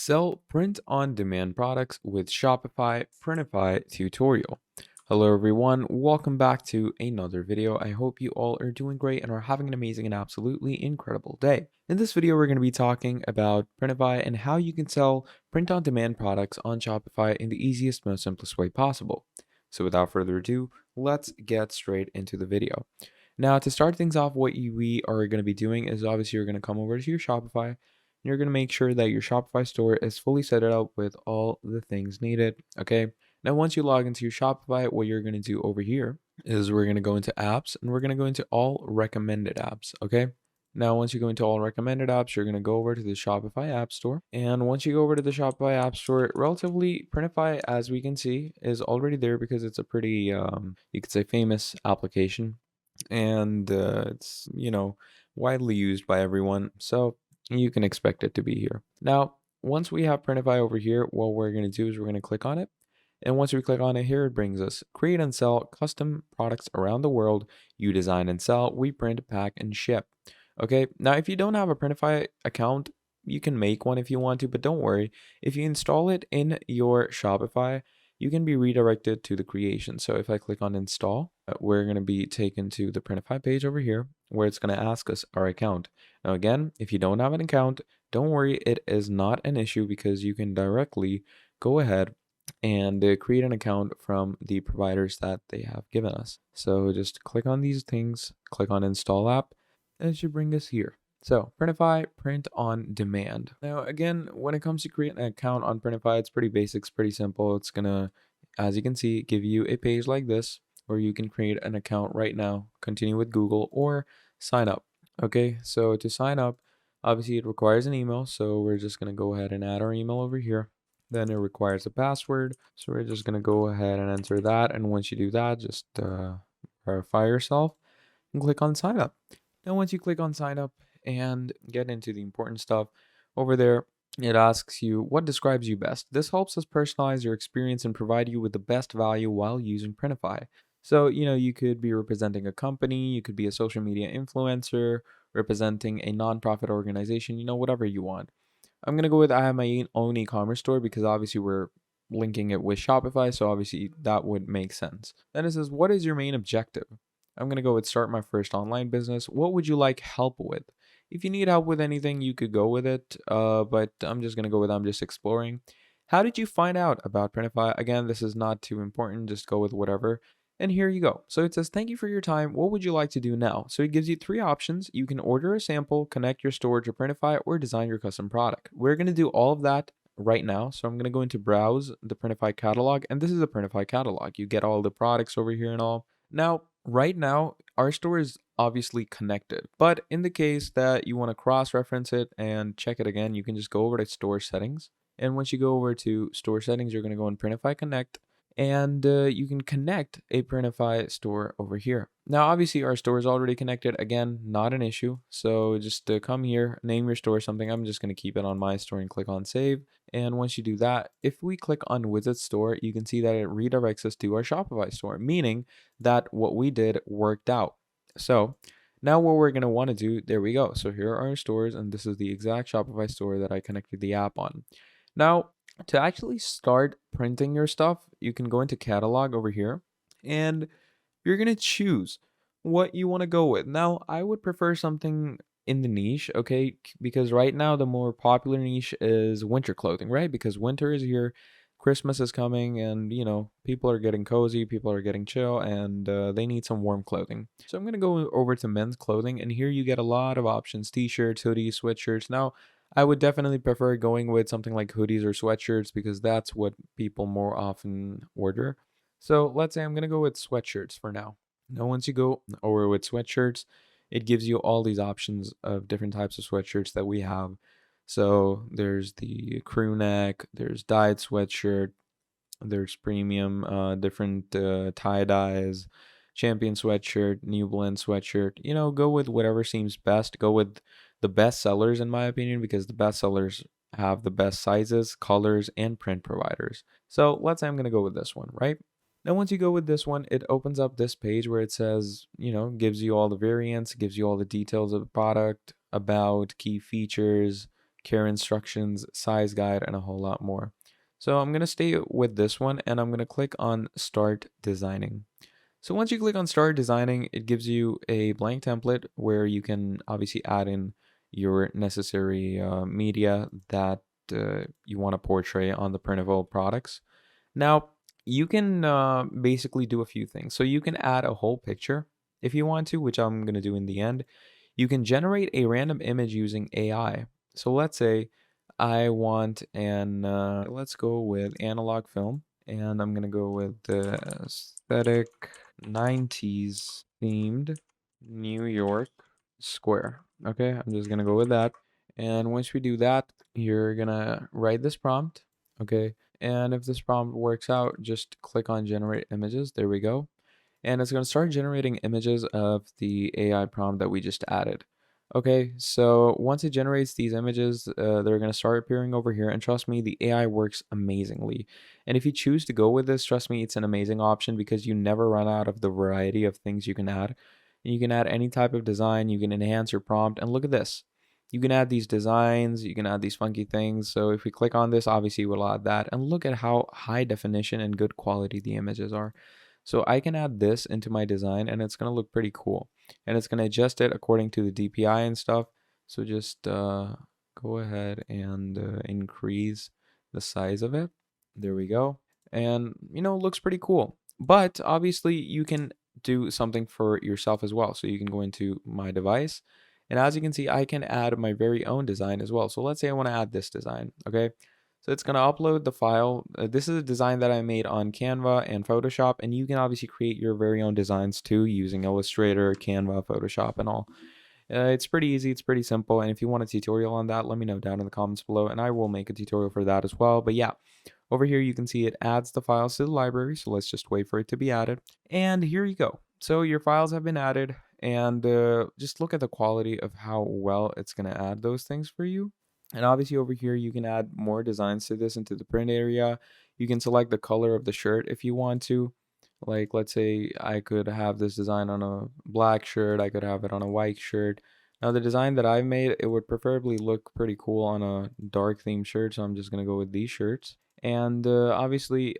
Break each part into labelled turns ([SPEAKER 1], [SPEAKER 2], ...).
[SPEAKER 1] Sell print-on-demand products with Shopify Printify tutorial. Hello everyone, welcome back to another video. I hope you all are doing great and are having an amazing and absolutely incredible day. In this video, we're going to be talking about Printify and how you can sell print-on-demand products on Shopify in the easiest, most simplest way possible. So without further ado, let's get straight into the video. Now, to start things off, what we are going to be doing is obviously you're going to come over to your Shopify. You're going to make sure that your Shopify store is fully set up with all the things needed. Okay. Now, once you log into your Shopify, what you're going to do over here is we're going to go into apps and we're going to go into all recommended apps. Okay. Now, once you go into all recommended apps, you're going to go over to the Shopify App Store. And once you go over to the Shopify App Store, relatively Printify, as we can see, is already there because it's a pretty, you could say, famous application. And it's, widely used by everyone. So you can expect it to be here. Now, once we have Printify over here, what we're going to do is we're going to click on it. And once we click on it here, it brings us create and sell custom products around the world. You design and sell, we print, pack, and ship. Okay, now if you don't have a Printify account, you can make one if you want to, but don't worry. If you install it in your Shopify, you can be redirected to the creation. So if I click on install, we're going to be taken to the Printify page over here where it's going to ask us our account. Now again, if you don't have an account, don't worry, it is not an issue because you can directly go ahead and create an account from the providers that they have given us. So just click on these things, click on install app, and it should bring us here. So Printify, print on demand. Now, again, when it comes to creating an account on Printify, it's pretty basic, it's pretty simple. It's gonna, as you can see, give you a page like this where you can create an account right now, continue with Google, or sign up. Okay, so to sign up, obviously it requires an email. So we're just gonna go ahead and add our email over here. Then it requires a password. So we're just gonna go ahead and enter that. And once you do that, just verify yourself and click on sign up. Now, once you click on sign up and get into the important stuff over there, it asks you what describes you best. This helps us personalize your experience and provide you with the best value while using Printify. So, you could be representing a company, you could be a social media influencer, representing a nonprofit organization, whatever you want. I'm going to go with I have my own e-commerce store because obviously we're linking it with Shopify, so obviously that would make sense. Then it says, what is your main objective? I'm going to go with start my first online business. What would you like help with? If you need help with anything, you could go with it. But I'm just going to go with I'm just exploring. How did you find out about Printify? Again, this is not too important. Just go with whatever. And here you go. So it says, thank you for your time. What would you like to do now? So it gives you three options. You can order a sample, connect your store to Printify, or design your custom product. We're going to do all of that right now. So I'm going to go into browse the Printify catalog. And this is a Printify catalog. You get all the products over here and all. Now, right now, our store is obviously connected, but in the case that you want to cross-reference it and check it again, you can just go over to store settings. And once you go over to store settings, you're going to go in Printify Connect, and you can connect a Printify store over here. Now, obviously, our store is already connected. Again, not an issue. So just come here, name your store something. I'm just going to keep it on my store and click on save. And once you do that, if we click on Visit Store, you can see that it redirects us to our Shopify store, meaning that what we did worked out. So now what we're going to want to do, there we go. So here are our stores, and this is the exact Shopify store that I connected the app on. Now, to actually start printing your stuff, you can go into catalog over here and you're going to choose what you want to go with. Now, I would prefer something in the niche, okay? Because right now the more popular niche is winter clothing, right? Because winter is here, Christmas is coming, and people are getting cozy, people are getting chill, and they need some warm clothing. So I'm going to go over to men's clothing, and here you get a lot of options: t-shirts, hoodies, sweatshirts. Now, I would definitely prefer going with something like hoodies or sweatshirts because that's what people more often order. So let's say I'm going to go with sweatshirts for now. Now, once you go over with sweatshirts, it gives you all these options of different types of sweatshirts that we have. So there's the crew neck, there's dyed sweatshirt, there's premium, different tie-dyes, champion sweatshirt, new blend sweatshirt. Go with whatever seems best. Go with the best sellers, in my opinion, because the best sellers have the best sizes, colors, and print providers. So let's say I'm going to go with this one, right? Now, once you go with this one, it opens up this page where it says, gives you all the variants, gives you all the details of the product, about, key features, care instructions, size guide, and a whole lot more. So I'm going to stay with this one and I'm going to click on Start Designing. So once you click on Start Designing, it gives you a blank template where you can obviously add in your necessary media that you want to portray on the printable products. Now, you can basically do a few things. So you can add a whole picture if you want to, which I'm going to do in the end. You can generate a random image using AI. So let's say I want let's go with analog film, and I'm going to go with the aesthetic 90s themed New York square. Okay, I'm just going to go with that. And once we do that, you're going to write this prompt. Okay, and if this prompt works out, just click on generate images. There we go. And it's going to start generating images of the AI prompt that we just added. Okay, so once it generates these images, they're going to start appearing over here. And trust me, the AI works amazingly. And if you choose to go with this, trust me, it's an amazing option because you never run out of the variety of things you can add. And you can add any type of design, you can enhance your prompt. And look at this. You can add these designs, you can add these funky things. So if we click on this, obviously we'll add that. And look at how high definition and good quality the images are. So I can add this into my design and it's going to look pretty cool. And it's going to adjust it according to the DPI and stuff. So just go ahead and increase the size of it. There we go. And, looks pretty cool. But obviously you can do something for yourself as well. So you can go into my device. And as you can see, I can add my very own design as well. So let's say I want to add this design. Okay. So it's going to upload the file. This is a design that I made on Canva and Photoshop, and you can obviously create your very own designs too using Illustrator, Canva, Photoshop, and all. It's pretty easy. It's pretty simple. And if you want a tutorial on that, let me know down in the comments below, and I will make a tutorial for that as well. But yeah, over here you can see it adds the files to the library. So let's just wait for it to be added. And here you go. So your files have been added, and just look at the quality of how well it's going to add those things for you. And obviously over here, you can add more designs to this into the print area. You can select the color of the shirt if you want to. Like, let's say I could have this design on a black shirt. I could have it on a white shirt. Now, the design that I've made, it would preferably look pretty cool on a dark theme shirt. So I'm just going to go with these shirts. And obviously,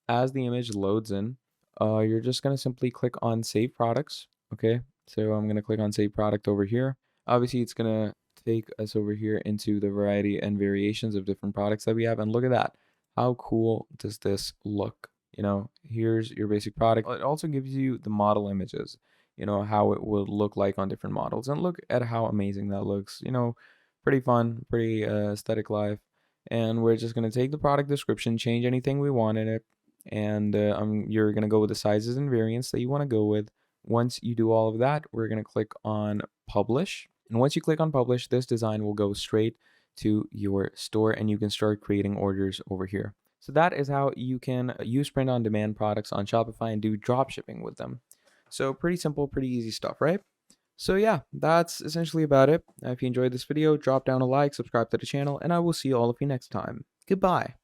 [SPEAKER 1] as the image loads in, you're just going to simply click on Save Products. Okay, so I'm going to click on Save Product over here. Obviously, it's going to take us over here into the variety and variations of different products that we have. And look at that. How cool does this look? Here's your basic product. It also gives you the model images, how it would look like on different models. And look at how amazing that looks. Pretty fun, pretty aesthetic life. And we're just going to take the product description, change anything we want in it. And you're going to go with the sizes and variants that you want to go with. Once you do all of that, we're going to click on Publish. And once you click on Publish, this design will go straight to your store and you can start creating orders over here. So that is how you can use print-on-demand products on Shopify and do drop shipping with them. So pretty simple, pretty easy stuff, right? So yeah, that's essentially about it. If you enjoyed this video, drop down a like, subscribe to the channel, and I will see all of you next time. Goodbye.